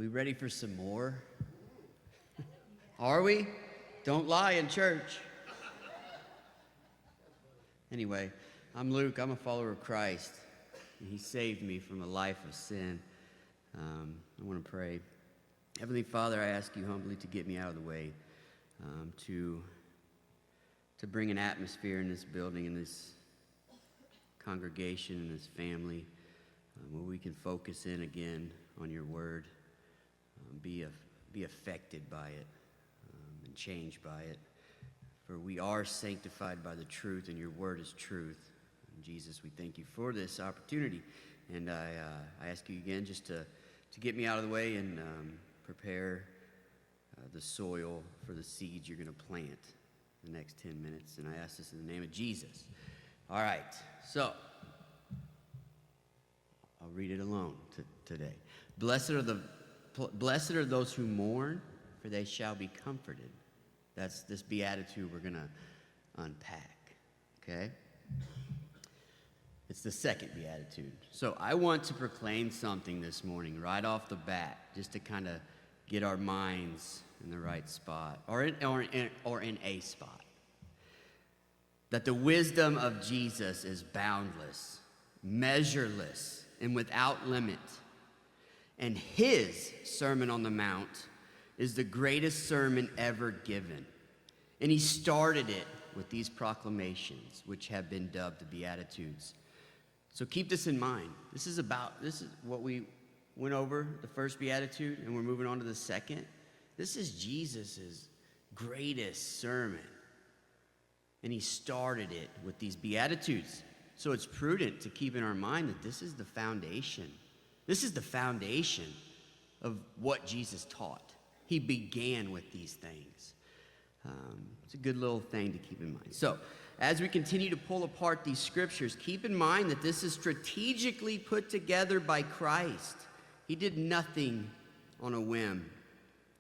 We ready for some more? Are we? Don't lie in church. Anyway, I'm Luke. I'm a follower of Christ. He saved me from a life of sin. I want to pray. Heavenly Father, I ask you humbly to get me out of the way, to bring an atmosphere in this building, in this congregation, in this family, where we can focus in again on your word, be affected by it, and changed by it. For we are sanctified by the truth, and your word is truth. And Jesus, we thank you for this opportunity. And I ask you again just to get me out of the way and prepare the soil for the seeds you're going to plant the next 10 minutes. And I ask this in the name of Jesus. All right, so I'll read it alone today. Blessed are those who mourn, for they shall be comforted. That's this beatitude we're going to unpack, okay? It's the second beatitude. So I want to proclaim something this morning right off the bat, just to kind of get our minds in the right spot, or in a spot. That the wisdom of Jesus is boundless, measureless, and without limit. And his Sermon on the Mount is the greatest sermon ever given. And he started it with these proclamations, which have been dubbed the Beatitudes. So keep this in mind. This is what we went over, the first Beatitude, and we're moving on to the second. This is Jesus' greatest sermon. And he started it with these Beatitudes. So it's prudent to keep in our mind that this is the foundation. This is the foundation of what Jesus taught. He began with these things. It's a good little thing to keep in mind. So, as we continue to pull apart these scriptures, keep in mind that this is strategically put together by Christ. He did nothing on a whim.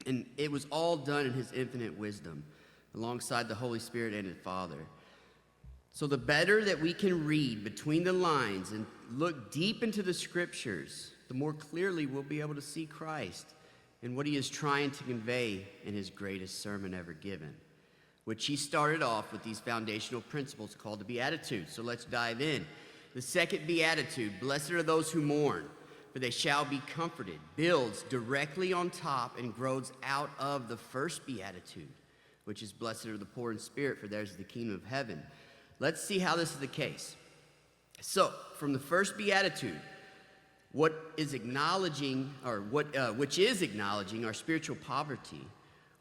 And it was all done in his infinite wisdom, alongside the Holy Spirit and his Father. So the better that we can read between the lines and look deep into the scriptures, the more clearly we'll be able to see Christ and what he is trying to convey in his greatest sermon ever given, which he started off with these foundational principles called the Beatitudes. So let's dive in. The second Beatitude, blessed are those who mourn, for they shall be comforted, builds directly on top and grows out of the first Beatitude, which is blessed are the poor in spirit, for theirs is the kingdom of heaven. Let's see how this is the case. So, from the first Beatitude, which is acknowledging our spiritual poverty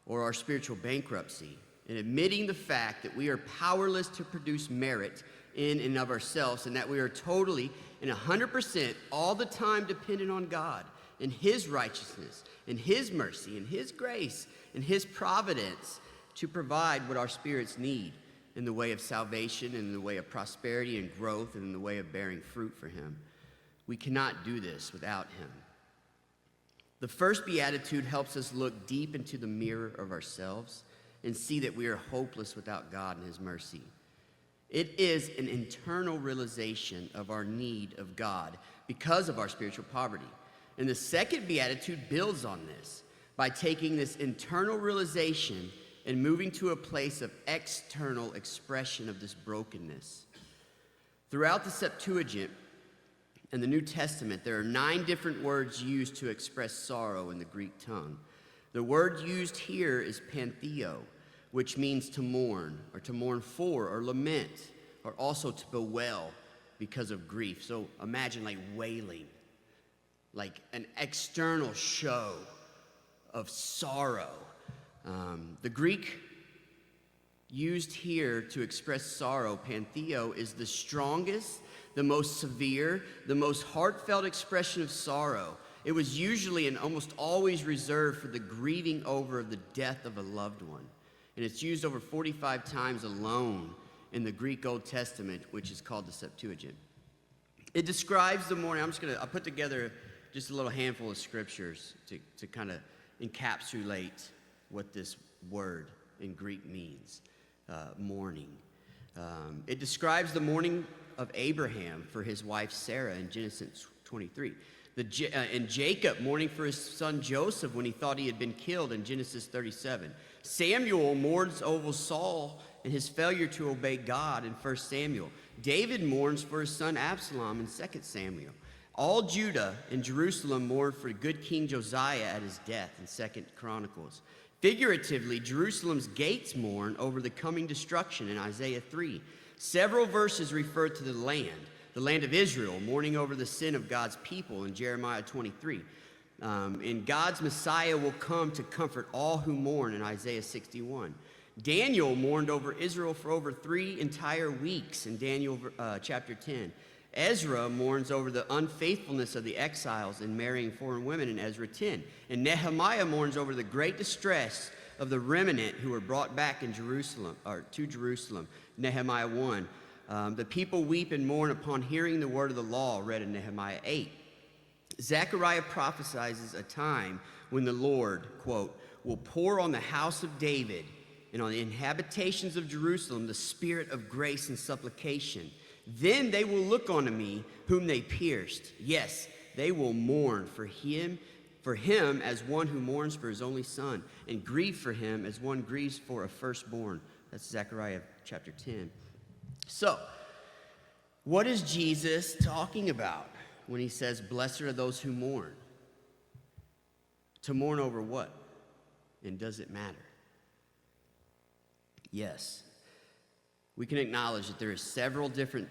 or our spiritual bankruptcy, and admitting the fact that we are powerless to produce merit in and of ourselves, and that we are totally and 100% all the time dependent on God and his righteousness and his mercy and his grace and his providence to provide what our spirits need in the way of salvation, and in the way of prosperity and growth, and in the way of bearing fruit for him. We cannot do this without him. The first Beatitude helps us look deep into the mirror of ourselves and see that we are hopeless without God and his mercy. It is an internal realization of our need of God because of our spiritual poverty. And the second Beatitude builds on this by taking this internal realization and moving to a place of external expression of this brokenness. Throughout the Septuagint and the New Testament, there are 9 different words used to express sorrow in the Greek tongue. The word used here is pantheo, which means to mourn, or to mourn for, or lament, or also to bewail because of grief. So imagine like wailing, like an external show of sorrow. The Greek used here to express sorrow, pantheo, is the strongest, the most severe, the most heartfelt expression of sorrow. It was usually and almost always reserved for the grieving over of the death of a loved one. And it's used over 45 times alone in the Greek Old Testament, which is called the Septuagint. It describes the mourning. I'll put together just a little handful of scriptures to kind of encapsulate what this word in Greek means, mourning. It describes the mourning of Abraham for his wife Sarah in Genesis 23. And Jacob mourning for his son Joseph when he thought he had been killed in Genesis 37. Samuel mourns over Saul and his failure to obey God in 1 Samuel. David mourns for his son Absalom in 2 Samuel. All Judah and Jerusalem mourned for good King Josiah at his death in 2 Chronicles. Figuratively, Jerusalem's gates mourn over the coming destruction in Isaiah 3. Several verses refer to the land of Israel, mourning over the sin of God's people in Jeremiah 23. And God's Messiah will come to comfort all who mourn in Isaiah 61. Daniel mourned over Israel for over 3 entire weeks in Daniel chapter 10. Ezra mourns over the unfaithfulness of the exiles in marrying foreign women in Ezra 10. And Nehemiah mourns over the great distress of the remnant who were brought back in Jerusalem, or to Jerusalem, Nehemiah 1. The people weep and mourn upon hearing the word of the law, read in Nehemiah 8. Zechariah prophesies a time when the Lord, quote, will pour on the house of David and on the inhabitations of Jerusalem the spirit of grace and supplication. Then they will look unto me whom they pierced. Yes, they will mourn for him as one who mourns for his only son, and grieve for him as one grieves for a firstborn. That's Zechariah chapter 10. So, what is Jesus talking about when he says, blessed are those who mourn? To mourn over what? And does it matter? Yes. We can acknowledge that there are several different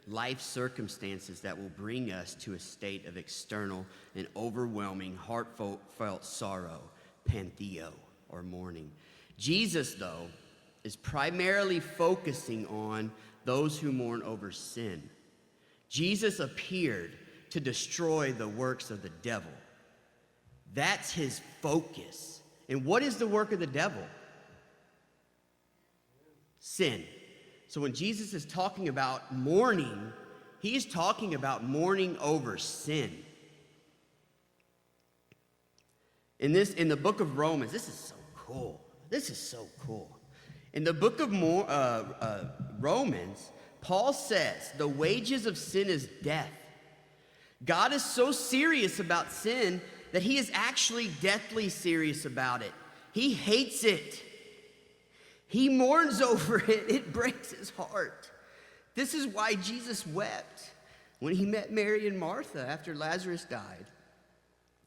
life circumstances that will bring us to a state of external and overwhelming heartfelt sorrow, pantheo, or mourning. Jesus, though, is primarily focusing on those who mourn over sin. Jesus appeared to destroy the works of the devil. That's his focus. And what is the work of the devil? Sin. So when Jesus is talking about mourning, he's talking about mourning over sin. In the book of Romans, this is so cool. This is so cool. In the book of Romans, Paul says, the wages of sin is death. God is so serious about sin that he is actually deathly serious about it. He hates it. He mourns over it. It breaks his heart. This is why Jesus wept when he met Mary and Martha after Lazarus died.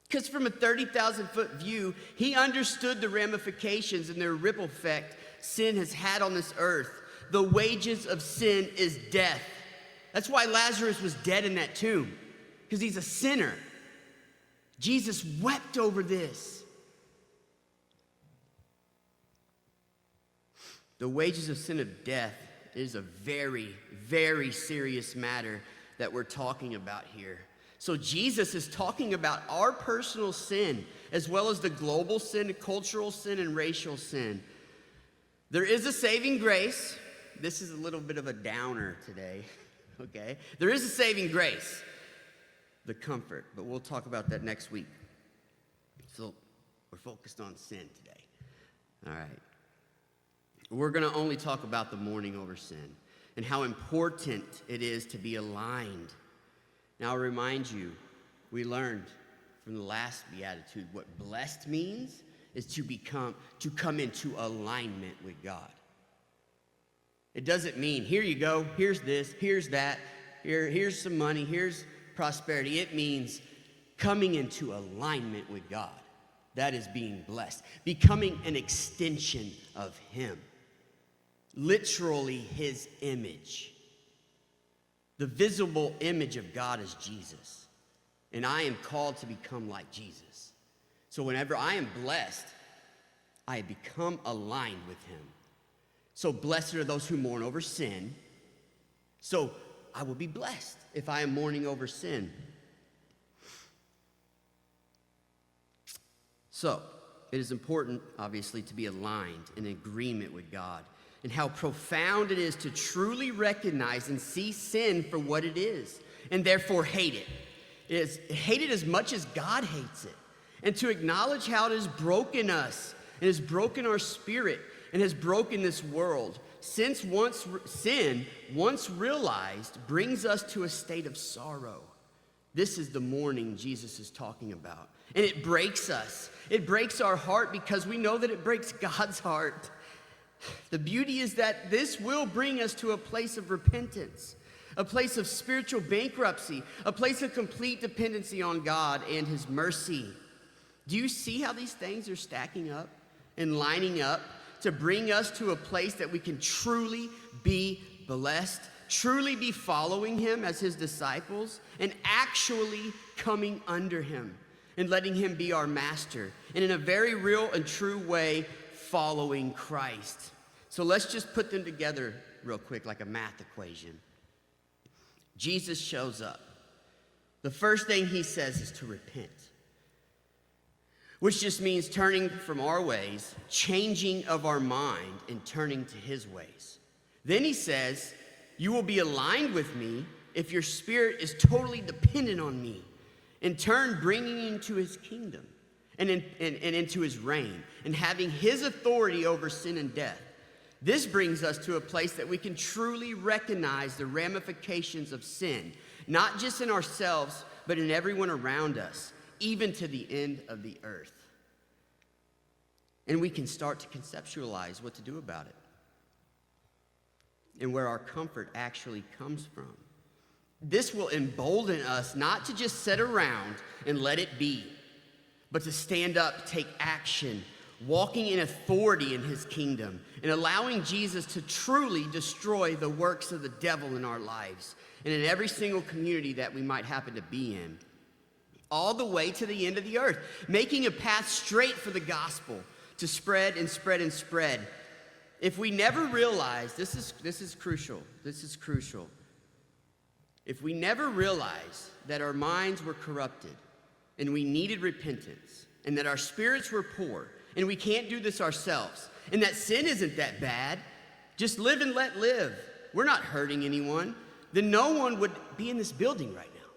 Because from a 30,000-foot view, he understood the ramifications and the ripple effect sin has had on this earth. The wages of sin is death. That's why Lazarus was dead in that tomb, because he's a sinner. Jesus wept over this. The wages of sin of death is a very, very serious matter that we're talking about here. So Jesus is talking about our personal sin, as well as the global sin, cultural sin, and racial sin. There is a saving grace. This is a little bit of a downer today, okay? There is a saving grace, the comfort, but we'll talk about that next week. So we're focused on sin today. All right. We're going to only talk about the mourning over sin and how important it is to be aligned. Now, I'll remind you, we learned from the last Beatitude what blessed means is to come into alignment with God. It doesn't mean, here you go, here's this, here's that, here's some money, here's prosperity. It means coming into alignment with God. That is being blessed. Becoming an extension of him. Literally his image. The visible image of God is Jesus. And I am called to become like Jesus. So whenever I am blessed, I become aligned with him. So blessed are those who mourn over sin. So I will be blessed if I am mourning over sin. So it is important, obviously, to be aligned in agreement with God, and how profound it is to truly recognize and see sin for what it is, and therefore hate it. Hate it as much as God hates it, and to acknowledge how it has broken us, and has broken our spirit, and has broken this world. Sin, once realized, brings us to a state of sorrow, This is the mourning Jesus is talking about. And it breaks us. It breaks our heart because we know that it breaks God's heart. The beauty is that this will bring us to a place of repentance, a place of spiritual bankruptcy, a place of complete dependency on God and his mercy. Do you see how these things are stacking up and lining up to bring us to a place that we can truly be blessed, truly be following him as his disciples, and actually coming under him and letting him be our master, and in a very real and true way, following Christ? So let's just put them together real quick like a math equation. Jesus shows up. The first thing he says is to repent, which just means turning from our ways, changing of our mind, and turning to his ways. Then he says, you will be aligned with me if your spirit is totally dependent on me, in turn bringing you into his kingdom and into his reign and having his authority over sin and death. This brings us to a place that we can truly recognize the ramifications of sin, not just in ourselves, but in everyone around us, even to the end of the earth. And we can start to conceptualize what to do about it and where our comfort actually comes from. This will embolden us not to just sit around and let it be, but to stand up, take action, walking in authority in his kingdom, and allowing Jesus to truly destroy the works of the devil in our lives and in every single community that we might happen to be in, all the way to the end of the earth, making a path straight for the gospel to spread and spread and spread. If we never realize, this is crucial. If we never realize that our minds were corrupted and we needed repentance and that our spirits were poor and we can't do this ourselves and that sin isn't that bad, just live and let live, we're not hurting anyone, then no one would be in this building right now.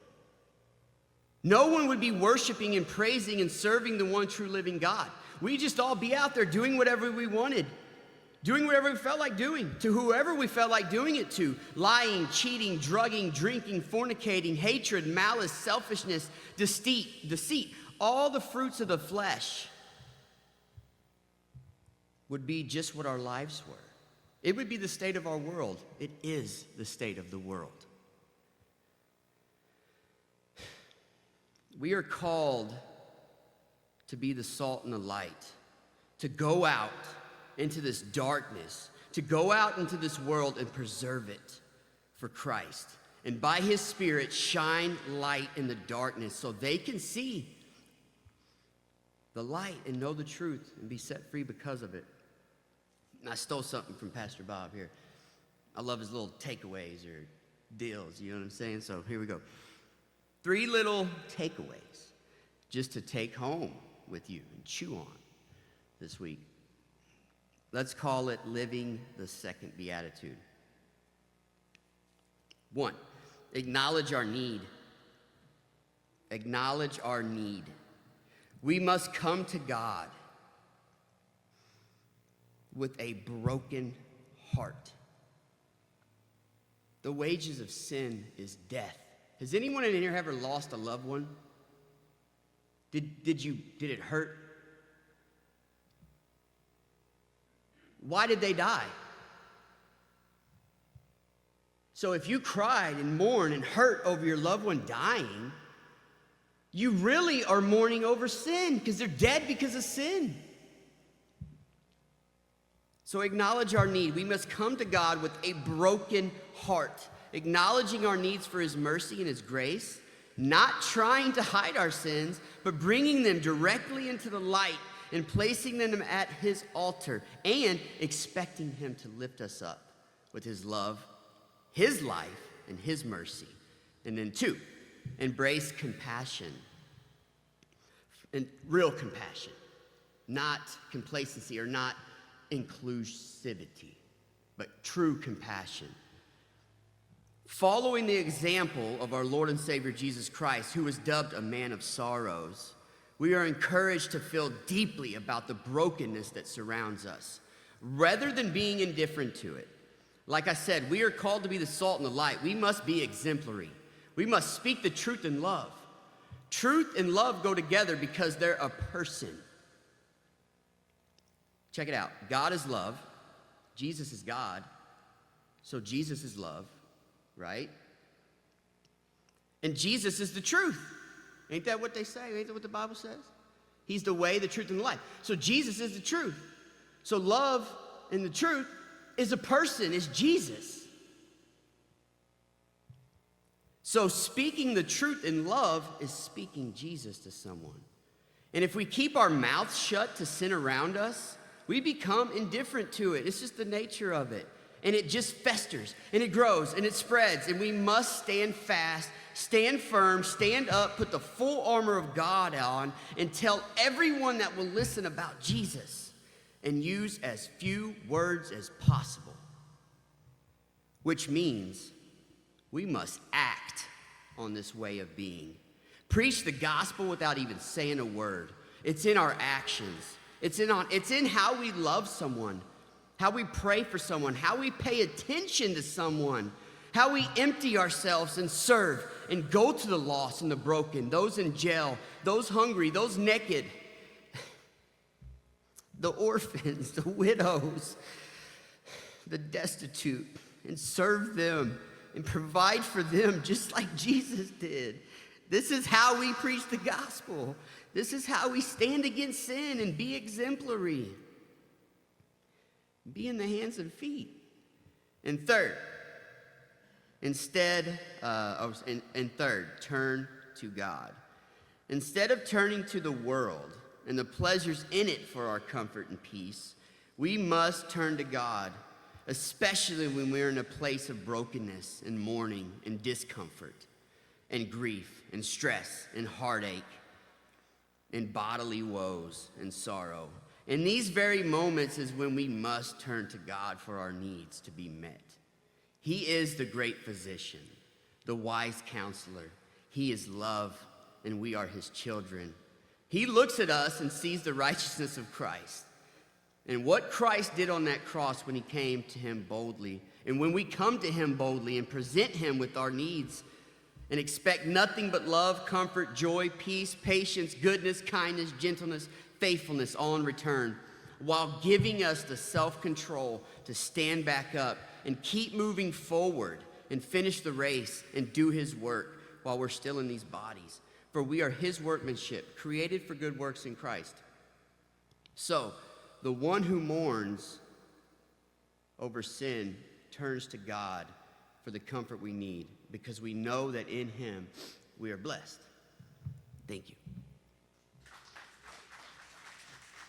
No one would be worshiping and praising and serving the one true living God. We'd just all be out there doing whatever we wanted, doing whatever we felt like doing, to whoever we felt like doing it to, lying, cheating, drugging, drinking, fornicating, hatred, malice, selfishness, deceit, all the fruits of the flesh would be just what our lives were. It would be the state of our world. It is the state of the world. We are called to be the salt and the light, to go out into this darkness, to go out into this world and preserve it for Christ. And by his Spirit, shine light in the darkness so they can see the light and know the truth and be set free because of it. And I stole something from Pastor Bob here. I love his little takeaways or deals, you know what I'm saying? So here we go. 3 little takeaways just to take home with you and chew on this week. Let's call it living the second beatitude. 1, acknowledge our need. Acknowledge our need. We must come to God with a broken heart. The wages of sin is death. Has anyone in here ever lost a loved one? Did it hurt? Why did they die? So if you cried and mourned and hurt over your loved one dying, you really are mourning over sin because they're dead because of sin. So acknowledge our need. We must come to God with a broken heart, acknowledging our needs for his mercy and his grace, not trying to hide our sins, but bringing them directly into the light and placing them at his altar and expecting him to lift us up with his love, his life, and his mercy. And then 2, embrace compassion. And real compassion, not complacency or not inclusivity, but true compassion. Following the example of our Lord and Savior Jesus Christ, who was dubbed a man of sorrows, we are encouraged to feel deeply about the brokenness that surrounds us, rather than being indifferent to it. Like I said, we are called to be the salt and the light. We must be exemplary. We must speak the truth in love. Truth and love go together because they're a person. Check it out. God is love. Jesus is God. So Jesus is love, right? And Jesus is the truth. Ain't that what they say? Ain't that what the Bible says? He's the way, the truth, and the life. So Jesus is the truth. So love and the truth is a person, is Jesus. So speaking the truth in love is speaking Jesus to someone. And if we keep our mouths shut to sin around us, we become indifferent to it. It's just the nature of it. And it just festers, and it grows, and it spreads. And we must stand fast, stand firm, stand up, put the full armor of God on, and tell everyone that will listen about Jesus, and use as few words as possible. Which means we must act on this way of being. Preach the gospel without even saying a word. It's in our actions. It's in how we love someone, how we pray for someone, how we pay attention to someone, how we empty ourselves and serve and go to the lost and the broken, those in jail, those hungry, those naked, the orphans, the widows, the destitute, and serve them and provide for them just like Jesus did. This is how we preach the gospel. This is how we stand against sin and be exemplary. Be in the hands and feet. And third, turn to God. Instead of turning to the world and the pleasures in it for our comfort and peace, we must turn to God, especially when we're in a place of brokenness and mourning and discomfort and grief and stress and heartache and bodily woes and sorrow. In these very moments is when we must turn to God for our needs to be met. He is the great physician, the wise counselor. He is love, and we are his children. He looks at us and sees the righteousness of Christ and what Christ did on that cross when he came to him boldly. And when we come to him boldly and present him with our needs and expect nothing but love, comfort, joy, peace, patience, goodness, kindness, gentleness, faithfulness, all in return, while giving us the self-control to stand back up and keep moving forward and finish the race and do his work while we're still in these bodies. For we are his workmanship, created for good works in Christ. So, the one who mourns over sin turns to God for the comfort we need, because we know that in him we are blessed. Thank you.